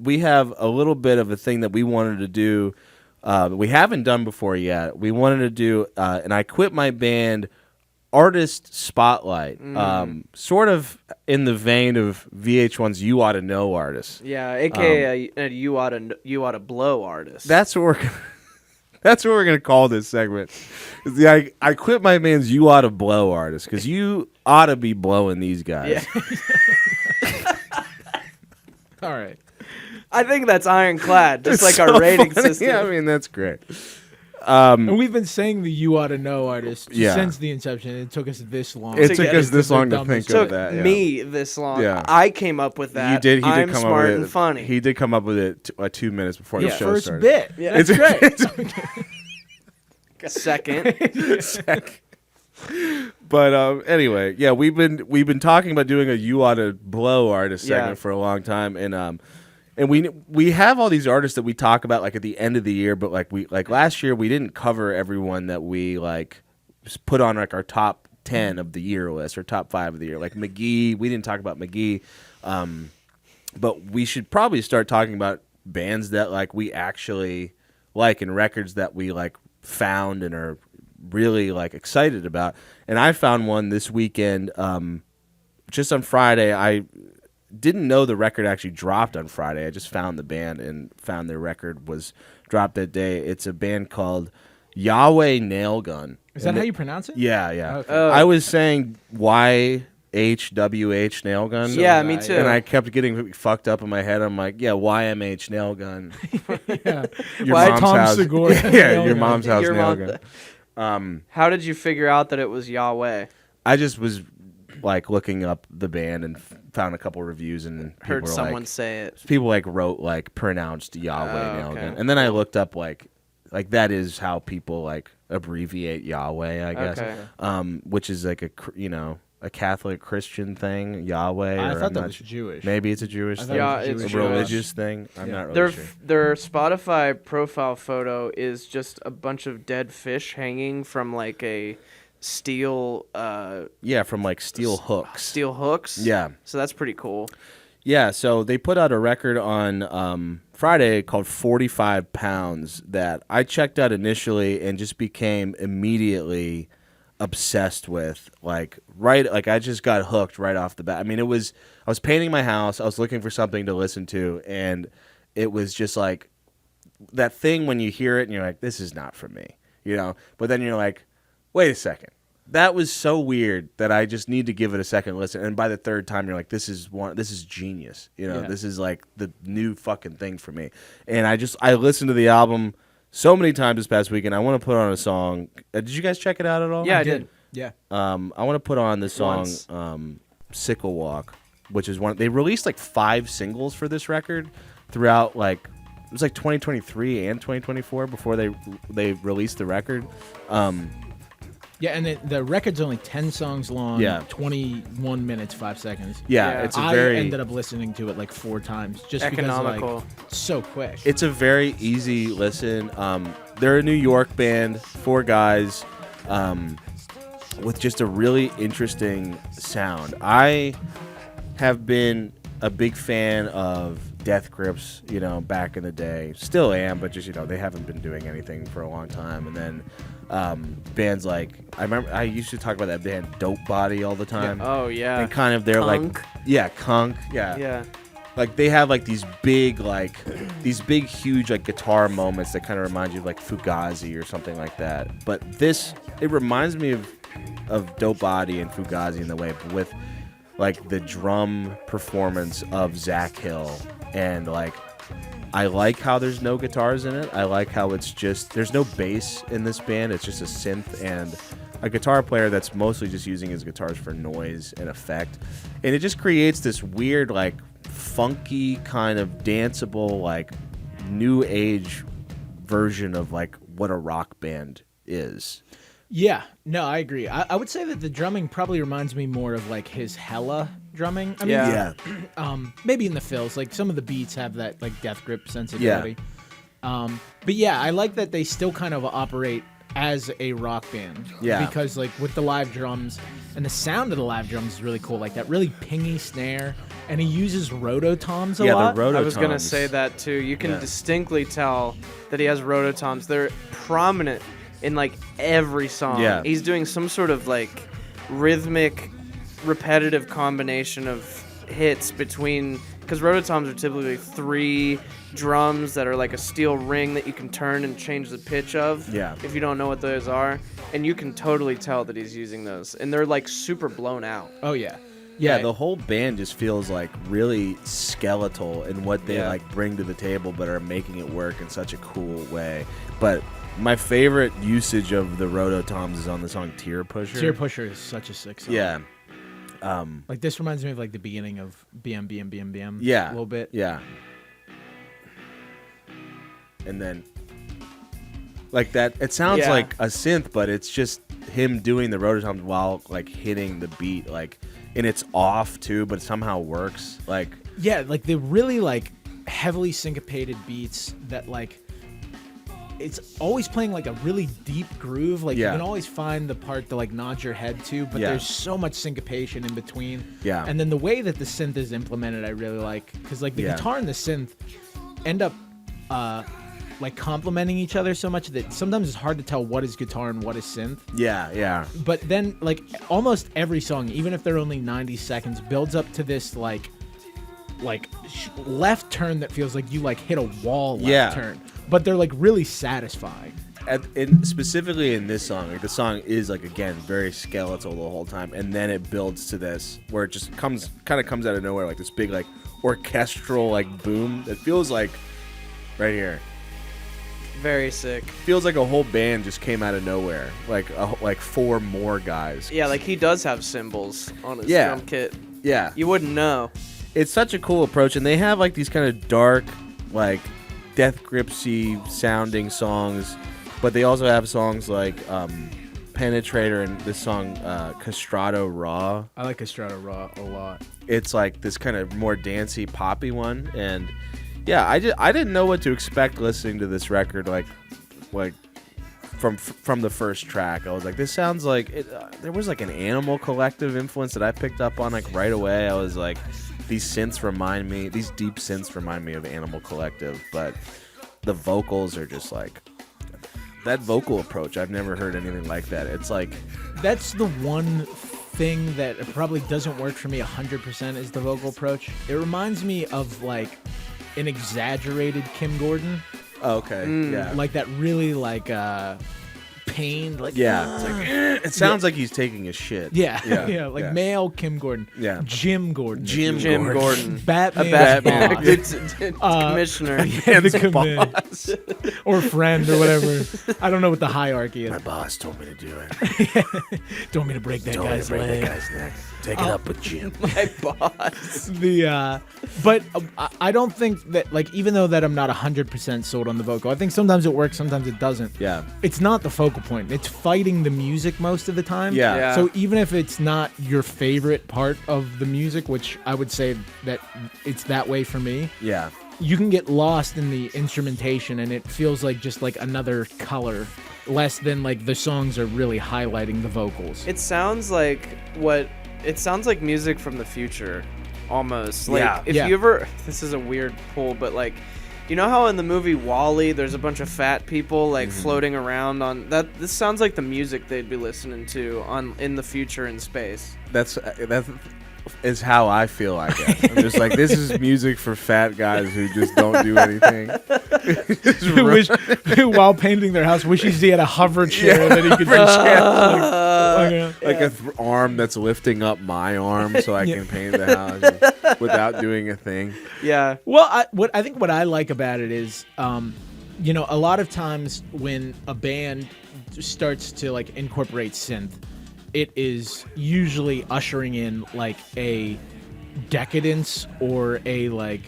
we have a little bit of a thing that we wanted to do. We haven't done before yet. We wanted to do an I Quit My Band artist spotlight, sort of in the vein of VH1's You Oughta Know artist. Yeah, aka a you oughta blow artist. That's what we're gonna call this segment. Is the I Quit My Band's You Oughta Blow artist, because you ought to be blowing these guys. Yeah. All right. I think that's ironclad, just like So our rating funny. system. Yeah, I mean, that's great. And we've been saying the You Oughta Know artist Yeah. since the inception. It took us this long. It to took get us to this the long to dumbest- think of Took that. Yeah. me this long. Yeah. I came up with that. You did. He I'm did come smart up with and it. funny. He did come up with it 2 minutes before The the show first started. bit. Yeah. That's great. Second. But anyway, yeah, we've been talking about doing a You Oughta Blow artist segment Yeah. for a long time, and we have all these artists that we talk about like at the end of the year, but like last year we didn't cover everyone that we like put on like our top 10 of the year list or top 5 of the year. Like McGee, we didn't talk about McGee, but we should probably start talking about bands that like we actually like and records that we like found and are really like excited about. And I found one this weekend, just on Friday. I didn't know the record actually dropped on Friday. I just found the band and found their record was dropped that day. It's a band called Yahweh Nail Gun. Is that how you pronounce it? Yeah, yeah. Okay. I was saying YHWH Nail Gun. Yeah, me too. And I kept getting fucked up in my head. I'm like, yeah, YMH Nail Gun. Yeah. Your Why mom's Tom house. Segura Yeah, Nail your Gun. mom's house Your nail mom- gun. How did you figure out that it was Yahweh? I just was like looking up the band and found a couple reviews and people Heard were someone like, say it. people like wrote like pronounced Yahweh Oh, Nail okay. Gun, and then I looked up like that is how people like abbreviate Yahweh, I guess, Okay. which is like a Catholic Christian thing, Yahweh. I or thought I'm that not was Jewish. Maybe it's a Jewish I thing. thought Yeah, it was it's a Jewish. religious thing. I'm not really Their sure. their Spotify profile photo is just a bunch of dead fish hanging from like a steel Yeah, from like steel hooks. steel hooks. Yeah. So that's pretty cool. Yeah, so they put out a record on Friday called 45 Pounds that I checked out initially and just became immediately obsessed with. Like I just got hooked right off the bat. I mean, I was painting my house, I was looking for something to listen to, and it was just like that thing when you hear it and you're like, this is not for me, But then you're like, wait a second. That was so weird that I just need to give it a second listen. And by the third time, you're like, this is genius. Yeah. This is like the new fucking thing for me. And I listened to the album so many times this past weekend. I want to put on a song. Did you guys check it out at all? Yeah, I did. Yeah. I want to put on the song Once. Sickle Walk, which is one. They released like 5 singles for this record throughout like it was like 2023 and 2024 before they released the record. Yeah, and the record's only 10 songs long. Yeah. 21 minutes, 5 seconds. Yeah, Yeah. it's a I very ended up listening to it like 4 times just Economical. because like so quick. It's a very easy listen. They're a New York band, 4 guys, with just a really interesting sound. I have been a big fan of Death Grips, back in the day. Still am, but just, they haven't been doing anything for a long time. And then bands like, I remember I used to talk about that band Dope Body all the time. Oh yeah. And kind of they're Kunk. like, yeah, Kunk, Yeah. like they have like these big huge like guitar moments that kind of remind you of like Fugazi or something like that. But it reminds me of Dope Body and Fugazi in the way, but with like the drum performance of Zach Hill, and like I like how there's no guitars in it. I like how there's no bass in this band. It's just a synth and a guitar player that's mostly just using his guitars for noise and effect. And it just creates this weird, like, funky kind of danceable, like, new age version of, like, what a rock band is. Yeah, no, I agree. I would say that the drumming probably reminds me more of like his Hella drumming. I mean, Yeah. maybe in the fills, like some of the beats have that like Death Grip sensibility. But yeah, I like that they still kind of operate as a rock band. Yeah. Because like with the live drums and the sound of the live drums is really cool. Like that really pingy snare, and he uses roto-toms a lot. the roto-toms. I was gonna say that too. You can distinctly tell that he has roto-toms. They're prominent in like every song. Yeah. He's doing some sort of like rhythmic, repetitive combination of hits between, because roto-toms are typically 3 drums that are like a steel ring that you can turn and change the pitch of. Yeah. If you don't know what those are, and you can totally tell that he's using those, and they're like super blown out. Oh yeah. Yeah, the whole band just feels like really skeletal in what they like bring to the table, but are making it work in such a cool way. But my favorite usage of the roto-toms is on the song Tear Pusher. Tear Pusher is such a sick song. Yeah. Like this reminds me of like the beginning of BM. Yeah. A little bit. Yeah. And then like that, it sounds like a synth, but it's just him doing the roto-toms while like hitting the beat, like, and it's off too, but it somehow works. Like, yeah, like the really like heavily syncopated beats that like it's always playing like a really deep groove. Like you can always find the part to like nod your head to, but there's so much syncopation in between. Yeah. And then the way that the synth is implemented, I really like, because like the guitar and the synth end up like complementing each other so much that sometimes it's hard to tell what is guitar and what is synth. Yeah. But then like almost every song, even if they're only 90 seconds, builds up to this like left turn that feels like you like hit a wall left turn, but they're like really satisfying. And specifically in this song, like the song is like, again, very skeletal the whole time, and then it builds to this where it just kind of comes out of nowhere, like this big like orchestral like boom that feels like right here. Very sick. Feels like a whole band just came out of nowhere, like 4 more guys. Yeah, like he does have cymbals on his drum kit. Yeah, You wouldn't know. it's such a cool approach, and they have like these kind of dark, like Death Gripsy sounding songs, but they also have songs like Penetrator and this song Castrato Raw. I like Castrato Raw a lot. It's like this kind of more dancey, poppy one, and yeah, I didn't know what to expect listening to this record, like from the first track. I was like, this sounds like it, there was like an Animal Collective influence that I picked up on like right away. I was like, these deep synths remind me of Animal Collective, but the vocals are just like that vocal approach. I've never heard anything like that. It's like, that's the one thing that probably doesn't work for me 100% is the vocal approach. It reminds me of like an exaggerated Kim Gordon. oh, okay, yeah, Like that really like pained, like yeah. It's like, it sounds like he's taking a shit. yeah, like male Kim Gordon. Yeah. Jim Gordon. Jim Gordon. Batman. Batman. boss. It's commissioner. Yeah, the command. Or friend or whatever. I don't know what the hierarchy is. My boss told me to do it. Don't want me to break that Don't guy's break that leg. guy's neck. Take it up with Jim. My boss. But I don't think that, like, even though that I'm not 100% sold on the vocal, I think sometimes it works, sometimes it doesn't. Yeah. It's not the focal point. It's fighting the music most of the time. Yeah. So even if it's not your favorite part of the music, which I would say that it's that way for me, Yeah. you can get lost in the instrumentation and it feels like just like another color, less than like the songs are really highlighting the vocals. It sounds like music from the future, almost. Like if you ever, this is a weird pull, but like, you know how in the movie WALL-E, there's a bunch of fat people like floating around on that. This sounds like the music they'd be listening to in the future in space. That is how I feel, I guess. I'm just like, this is music for fat guys who just don't do anything. While painting their house, wishes he had a hover chair that he could like a arm that's lifting up my arm so I can paint the house without doing a thing. Yeah. Well, I think what I like about it is, a lot of times when a band starts to like incorporate synth, it is usually ushering in like a decadence or a like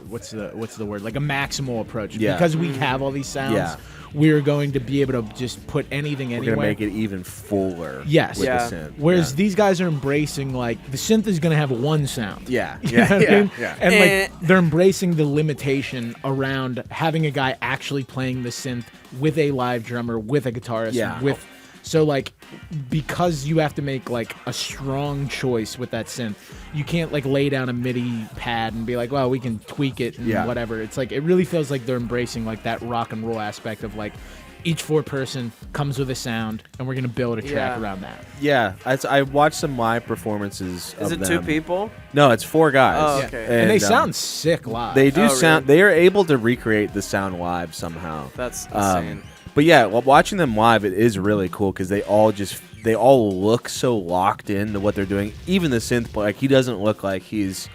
what's the word, like a maximal approach. Yeah. Because we have all these sounds. Yeah. We're going to be able to just put anything anywhere. We're gonna make it even fuller. Yes. With Yeah. the synth. Whereas these guys are embracing, like, the synth is going to have one sound. Yeah. You know what I mean? Yeah. And like they're embracing the limitation around having a guy actually playing the synth with a live drummer, with a guitarist, Yeah. so like, because you have to make like a strong choice with that synth, you can't like lay down a MIDI pad and be like, well, we can tweak it and whatever. It's like, it really feels like they're embracing like that rock and roll aspect of like, each 4-person comes with a sound, and we're gonna build a track around that. Yeah, I watched some live performances. Is of it them. 2 people? No, it's 4 guys. Oh, okay. And they sound sick live. They do Oh, sound. really? They are able to recreate the sound live somehow. That's insane. But yeah, watching them live, it is really cool because they all look so locked into what they're doing. Even the synth, like, he doesn't look like he's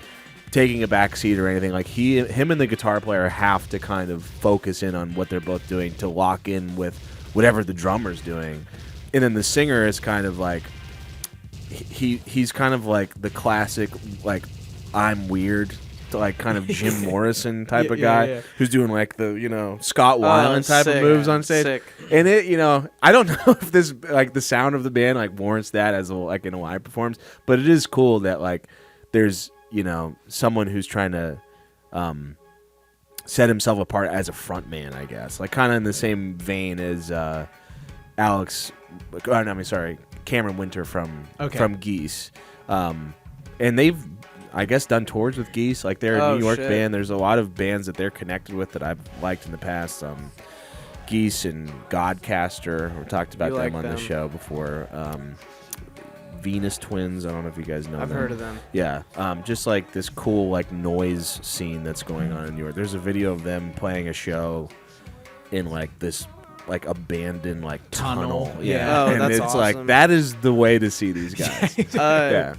taking a back seat or anything. Like, him and the guitar player have to kind of focus in on what they're both doing to lock in with whatever the drummer's doing. And then the singer is kind of like, he's kind of like the classic, like, I'm weird, like kind of Jim Morrison type of guy who's doing like the Scott Weiland type of moves on stage. Sick. And it I don't know if this, like, the sound of the band like warrants that as like in a live performance, but it is cool that like there's someone who's trying to set himself apart as a front man, I guess, like kind of in the same vein as Cameron Winter from Geese, and they've, I guess, done tours with Geese. Like, they're a New York band. There's a lot of bands that they're connected with that I've liked in the past. Geese and Godcaster. We talked about them on the show before. Venus Twins. I don't know if you guys know them. I've heard of them. Yeah. Just like this cool like noise scene that's going on in New York. There's a video of them playing a show in like this like abandoned like tunnel. Yeah. Oh, and that's it's awesome. like, that is the way to see these guys.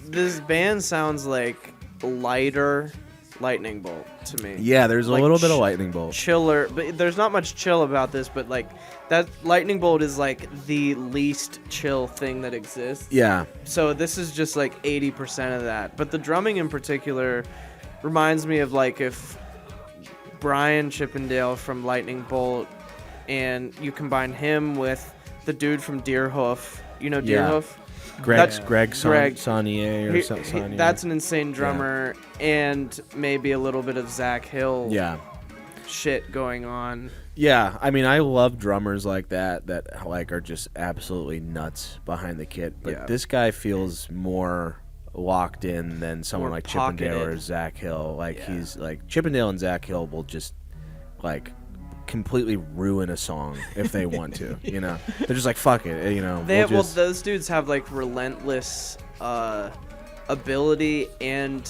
This band sounds like lighter Lightning Bolt to me. Yeah, there's a Like little bit of Lightning Bolt. Chiller, but there's not much chill about this, but like that Lightning Bolt is like the least chill thing that exists. Yeah. So this is just like 80% of that. But the drumming in particular reminds me of like if Brian Chippendale from Lightning Bolt and you combine him with the dude from Deerhoof. You know Deerhoof? Greg Greg. Saunier or something. Saunier. That's an insane drummer, and maybe a little bit of Zach Hill shit going on. Yeah, I mean, I love drummers like that like are just absolutely nuts behind the kit. But this guy feels more locked in than someone More like Chippendale pocketed. or Zach Hill. Like he's like Chippendale and Zach Hill will just like completely ruin a song if they want to. They're just like, fuck it. Those dudes have like relentless ability and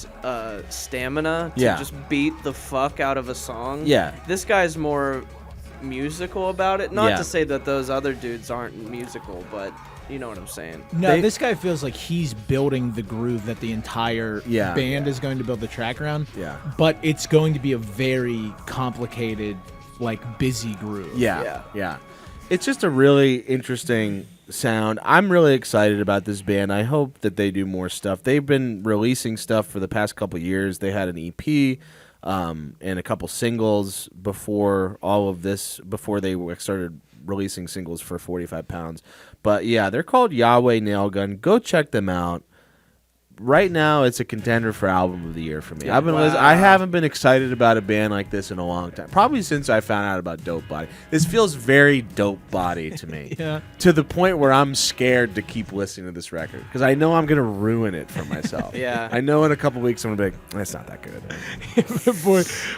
stamina to just beat the fuck out of a song. Yeah. This guy's more musical about it. Not to say that those other dudes aren't musical, but you know what I'm saying. No, this guy feels like he's building the groove that the entire band is going to build the track around. Yeah. But it's going to be a very complicated, like, busy groove. Yeah. It's just a really interesting sound. I'm really excited about this band. I hope that they do more stuff. They've been releasing stuff for the past couple years. They had an EP and a couple singles before all of this, before they started releasing singles for 45 pounds. But yeah, they're called Yahweh Nail Gun. Go check them out. Right now, it's a contender for album of the year for me. Yeah, I haven't been excited about a band like this in a long time. Probably since I found out about Dope Body. This feels very Dope Body to me. To the point where I'm scared to keep listening to this record because I know I'm gonna ruin it for myself. I know in a couple weeks I'm gonna be like, that's not that good.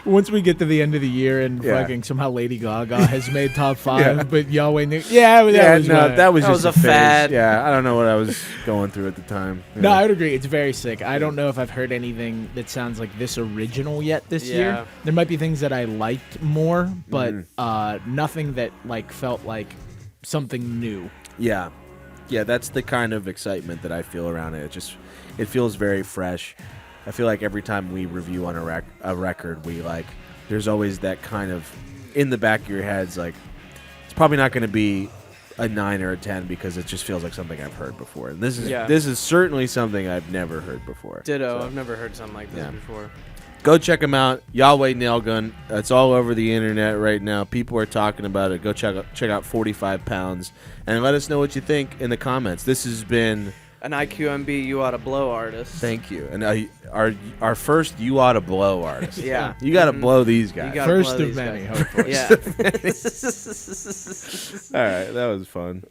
Once we get to the end of the year and fucking somehow Lady Gaga has made top 5, but Yahweh Nail. That was just a phase. fad. Yeah, I don't know what I was going through at the time. No, I would agree. It's very sick. I don't know if I've heard anything that sounds like this original yet this year. There might be things that I liked more, but nothing that like felt like something new. Yeah, that's the kind of excitement that I feel around it. It feels very fresh. I feel like every time we review on a record, we like there's always that kind of in the back of your heads like it's probably not going to be a 9 or a 10 because it just feels like something I've heard before. And this is certainly something I've never heard before. Ditto. So, I've never heard something like this before. Go check them out. Yahweh Nail Gun. It's all over the internet right now. People are talking about it. Go check out 45 Pounds and let us know what you think in the comments. This has been an IQMB You Oughta Blow artist. Thank you. And our first You Oughta Blow artist. Yeah. You got to blow these guys. First of many, hopefully. Yeah. All right. That was fun.